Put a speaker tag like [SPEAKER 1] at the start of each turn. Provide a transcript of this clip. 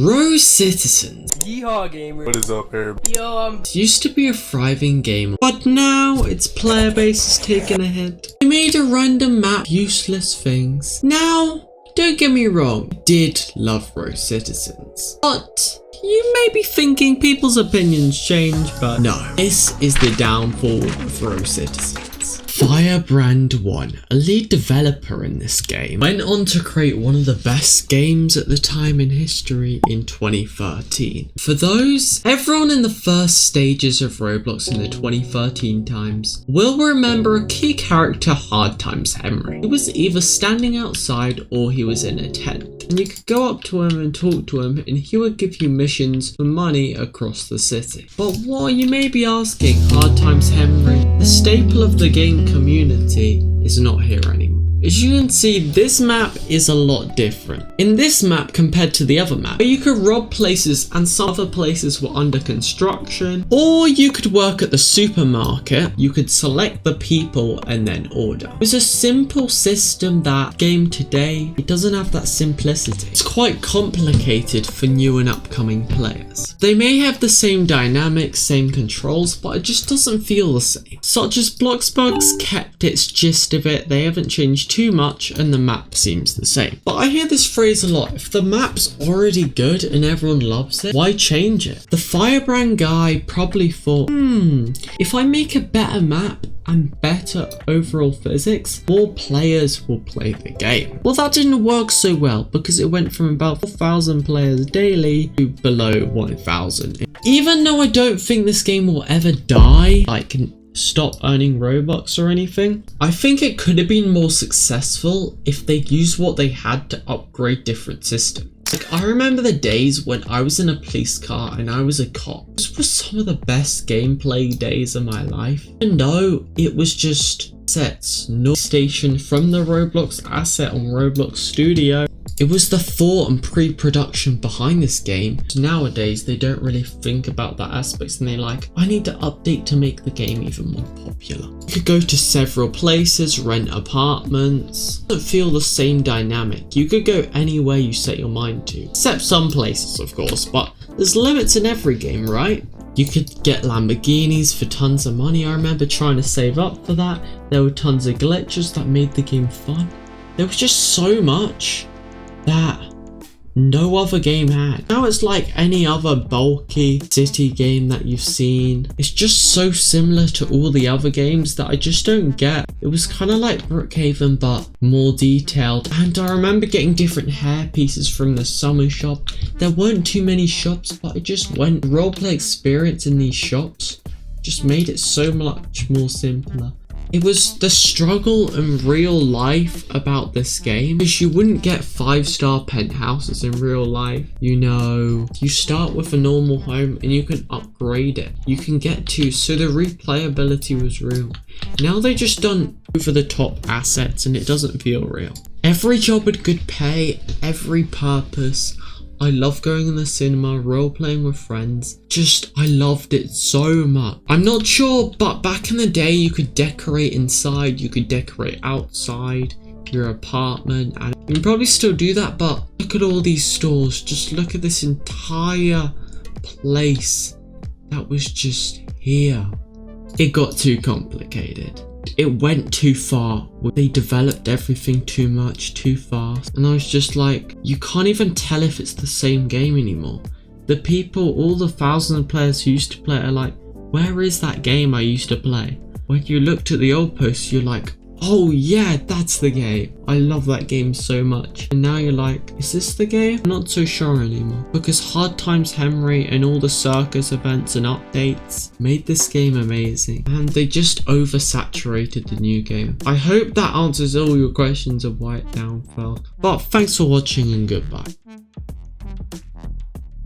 [SPEAKER 1] Rocitizians.
[SPEAKER 2] Yeehaw, gamer.
[SPEAKER 3] What is up, Herb?
[SPEAKER 2] Yo,
[SPEAKER 1] It used to be a thriving game, but now its player base is taken a hit. They made a random map, useless things. Now, don't get me wrong, I did love Rocitizians, but you may be thinking people's opinions change, but no. This is the downfall of Rocitizians. Firebrand 1, a lead developer in this game, went on to create one of the best games at the time in history in 2013. For those, everyone in the first stages of Roblox in the 2013 times will remember a key character, Hard Times Henry. He was either standing outside or he was in a tent, and you could go up to him and talk to him and he would give you missions for money across the city. But what you may be asking, Hard Times Henry, the staple of the game community, is not here anymore. As you can see, this map is a lot different. In this map compared to the other map, where you could rob places and some other places were under construction, or you could work at the supermarket, you could select the people and then order. It was a simple system that game today, it doesn't have that simplicity. It's quite complicated for new and upcoming players. They may have the same dynamics, same controls, but it just doesn't feel the same. Such as Bloxburg's kept its gist of it, they haven't changed too much and the map seems the same. But I hear this phrase a lot, if the map's already good and everyone loves it, why change it? The Firebrand guy probably thought, if I make a better map and better overall physics, more players will play the game. Well, that didn't work so well because it went from about 4,000 players daily to below 1,000. Even though I don't think this game will ever die, like stop earning Robux or anything, I think it could have been more successful if they used what they had to upgrade different systems. Like, I remember the days when I was in a police car and I was a cop. Those were some of the best gameplay days of my life. Even though it was just sets, no station from the Roblox asset on Roblox Studio. It was the thought and pre-production behind this game. Nowadays, they don't really think about that aspects and they're like, I need to update to make the game even more popular. You could go to several places, rent apartments. It doesn't feel the same dynamic. You could go anywhere you set your mind to. Except some places, of course, but there's limits in every game, right? You could get Lamborghinis for tons of money. I remember trying to save up for that. There were tons of glitches that made the game fun. There was just so much that no other game had. Now it's like any other bulky city game that you've seen. It's just so similar to all the other games that I just don't get. It was kind of like Brookhaven but more detailed, and I remember getting different hair pieces from the summer shop. There weren't too many shops, but it just went roleplay experience in these shops just made it so much more simpler. It was the struggle in real life about this game, because you wouldn't get 5-star penthouses in real life. You know, you start with a normal home and you can upgrade it. You can get to, so the replayability was real. Now they just done over the top assets and it doesn't feel real. Every job had good pay, every purpose. I love going in the cinema, role-playing with friends. I loved it so much. I'm not sure, but back in the day, you could decorate inside, you could decorate outside your apartment, and you can probably still do that, but look at all these stores. Just look at this entire place that was just here. It got too complicated. It went too far. They developed everything too much, too fast. And I was just like, you can't even tell if it's the same game anymore. The people, all the thousands of players who used to play it are like, where is that game I used to play? When you looked at the old posts, you're like, oh yeah, that's the game. I love that game so much. And now you're like, is this the game? I'm not so sure anymore. Because Hard Times Henry and all the circus events and updates made this game amazing. And they just oversaturated the new game. I hope that answers all your questions of why it downfell. But thanks for watching and goodbye.